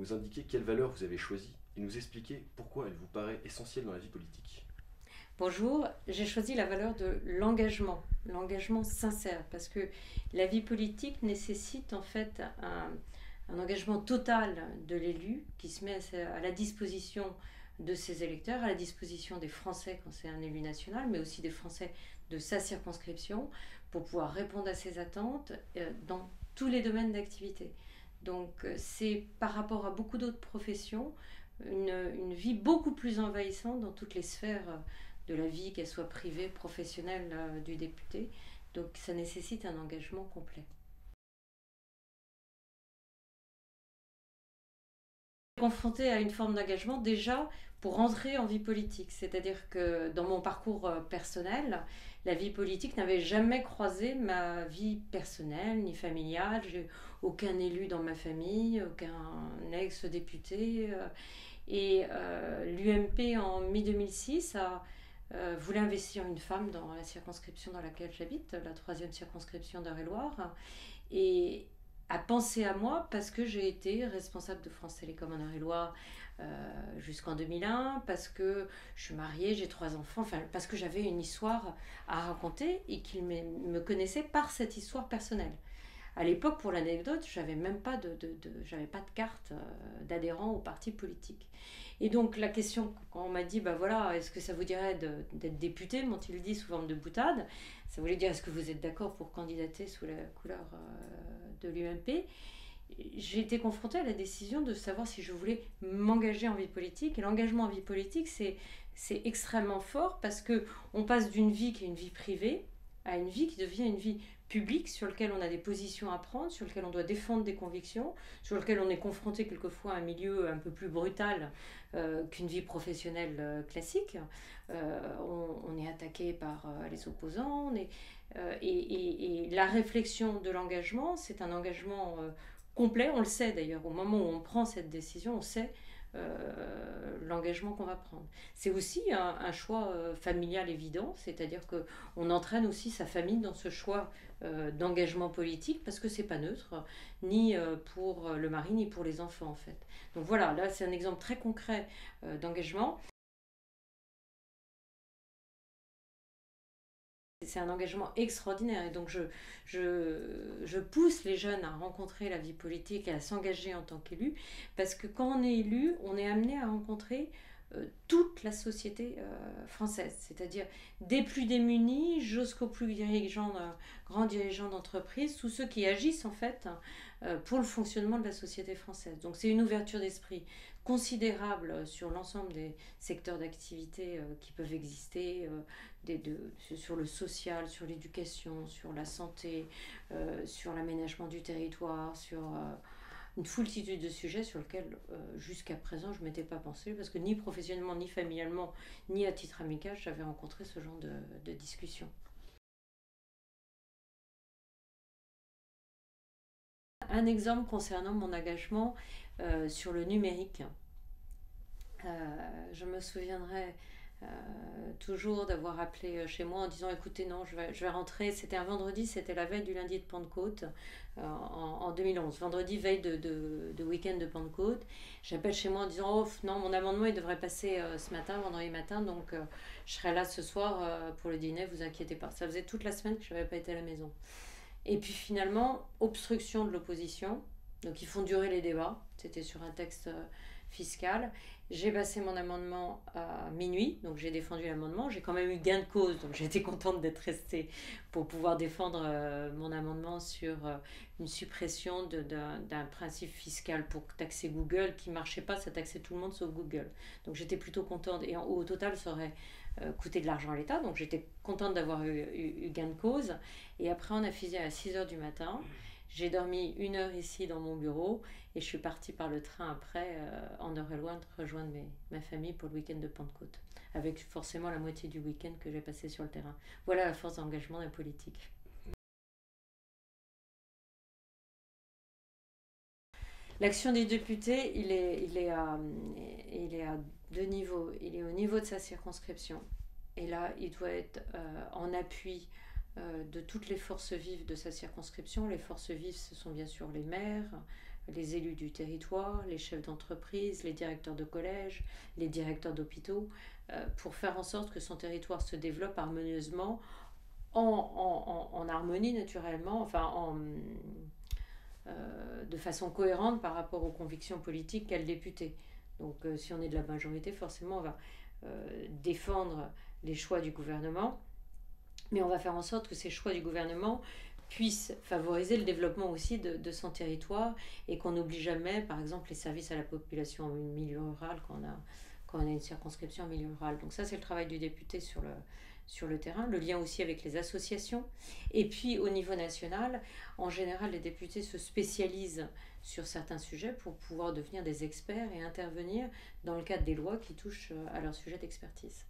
nous indiquer quelles valeurs vous avez choisies et nous expliquer pourquoi elle vous paraît essentielle dans la vie politique. Bonjour, j'ai choisi la valeur de l'engagement sincère, parce que la vie politique nécessite en fait un engagement total de l'élu qui se met à la disposition de ses électeurs, à la disposition des Français quand c'est un élu national, mais aussi des Français de sa circonscription, pour pouvoir répondre à ses attentes dans tous les domaines d'activité. Donc c'est par rapport à beaucoup d'autres professions une vie beaucoup plus envahissante dans toutes les sphères de la vie, qu'elle soit privée, professionnelle du député. Donc ça nécessite un engagement complet. Confrontée à une forme d'engagement déjà pour entrer en vie politique. C'est-à-dire que dans mon parcours personnel, la vie politique n'avait jamais croisé ma vie personnelle ni familiale. J'ai aucun élu dans ma famille, aucun ex-député. L'UMP en mi-2006 voulait investir une femme dans la circonscription dans laquelle j'habite, la 3e circonscription d'Eure-et-Loir, et a pensé à moi parce que j'ai été responsable de France Télécom en Eure-et-Loir jusqu'en 2001, parce que je suis mariée, j'ai 3 enfants, enfin parce que j'avais une histoire à raconter et qu'il me connaissait par cette histoire personnelle. À l'époque, pour l'anecdote, j'avais même pas j'avais pas de carte d'adhérent au parti politique. Et donc la question, quand on m'a dit, bah voilà, est-ce que ça vous dirait d'être député, m'ont-ils dit sous forme de boutade, ça voulait dire est-ce que vous êtes d'accord pour candidater sous la couleur de l'UMP. J'ai été confrontée à la décision de savoir si je voulais m'engager en vie politique. Et l'engagement en vie politique, c'est extrêmement fort parce qu'on passe d'une vie qui est une vie privée à une vie qui devient une vie public sur lequel on a des positions à prendre, sur lequel on doit défendre des convictions, sur lequel on est confronté quelquefois à un milieu un peu plus brutal qu'une vie professionnelle classique. On est attaqué par les opposants. Et la réflexion de l'engagement, c'est un engagement complet. On le sait d'ailleurs, au moment où on prend cette décision, on sait l'engagement qu'on va prendre. C'est aussi un choix familial évident, c'est-à-dire qu'on entraîne aussi sa famille dans ce choix d'engagement politique parce que c'est pas neutre, ni pour le mari, ni pour les enfants en fait. Donc voilà, là c'est un exemple très concret d'engagement. C'est un engagement extraordinaire et donc je pousse les jeunes à rencontrer la vie politique et à s'engager en tant qu'élu parce que quand on est élu, on est amené à rencontrer toute la société française, c'est-à-dire des plus démunis jusqu'aux plus grands dirigeants d'entreprise, tous ceux qui agissent en fait pour le fonctionnement de la société française. Donc c'est une ouverture d'esprit considérable sur l'ensemble des secteurs d'activité qui peuvent exister, sur le social, sur l'éducation, sur la santé, sur l'aménagement du territoire, sur une foultitude de sujets sur lesquels jusqu'à présent je ne m'étais pas pensée parce que ni professionnellement, ni familialement, ni à titre amical, j'avais rencontré ce genre de discussion. Un exemple concernant mon engagement sur le numérique. Je me souviendrai toujours d'avoir appelé chez moi en disant écoutez non je vais rentrer, c'était un vendredi, c'était la veille du lundi de Pentecôte en 2011, vendredi veille de week-end de Pentecôte. J'appelle chez moi en disant oh non mon amendement il devrait passer ce matin, vendredi matin, donc je serai là ce soir pour le dîner, vous inquiétez pas. Ça faisait toute la semaine que je n'avais pas été à la maison. Et puis finalement obstruction de l'opposition, donc ils font durer les débats, c'était sur un texte fiscal. J'ai passé mon amendement à minuit, donc j'ai défendu l'amendement. J'ai quand même eu gain de cause, donc j'ai été contente d'être restée pour pouvoir défendre mon amendement sur une suppression d'un principe fiscal pour taxer Google qui ne marchait pas, ça taxait tout le monde sauf Google. Donc j'étais plutôt contente, et au total ça aurait coûté de l'argent à l'État, donc j'étais contente d'avoir eu gain de cause. Et après on a fusé à 6h du matin. J'ai dormi 1 heure ici dans mon bureau et je suis partie par le train après en Eure-et-Loir rejoindre ma famille pour le week-end de Pentecôte, avec forcément la moitié du week-end que j'ai passé sur le terrain. Voilà la force d'engagement d'un politique. L'action des députés, il est à 2 niveaux. Il est au niveau de sa circonscription. Et là, il doit être en appui de toutes les forces vives de sa circonscription. Les forces vives, ce sont bien sûr les maires, les élus du territoire, les chefs d'entreprise, les directeurs de collège, les directeurs d'hôpitaux, pour faire en sorte que son territoire se développe harmonieusement, en harmonie naturellement, de façon cohérente par rapport aux convictions politiques qu'a le député. Donc si on est de la majorité, forcément on va défendre les choix du gouvernement, mais on va faire en sorte que ces choix du gouvernement puissent favoriser le développement aussi son territoire, et qu'on n'oublie jamais, par exemple, les services à la population en milieu rural quand on a une circonscription en milieu rural. Donc ça, c'est le travail du député sur le terrain, le lien aussi avec les associations. Et puis au niveau national, en général, les députés se spécialisent sur certains sujets pour pouvoir devenir des experts et intervenir dans le cadre des lois qui touchent à leur sujet d'expertise.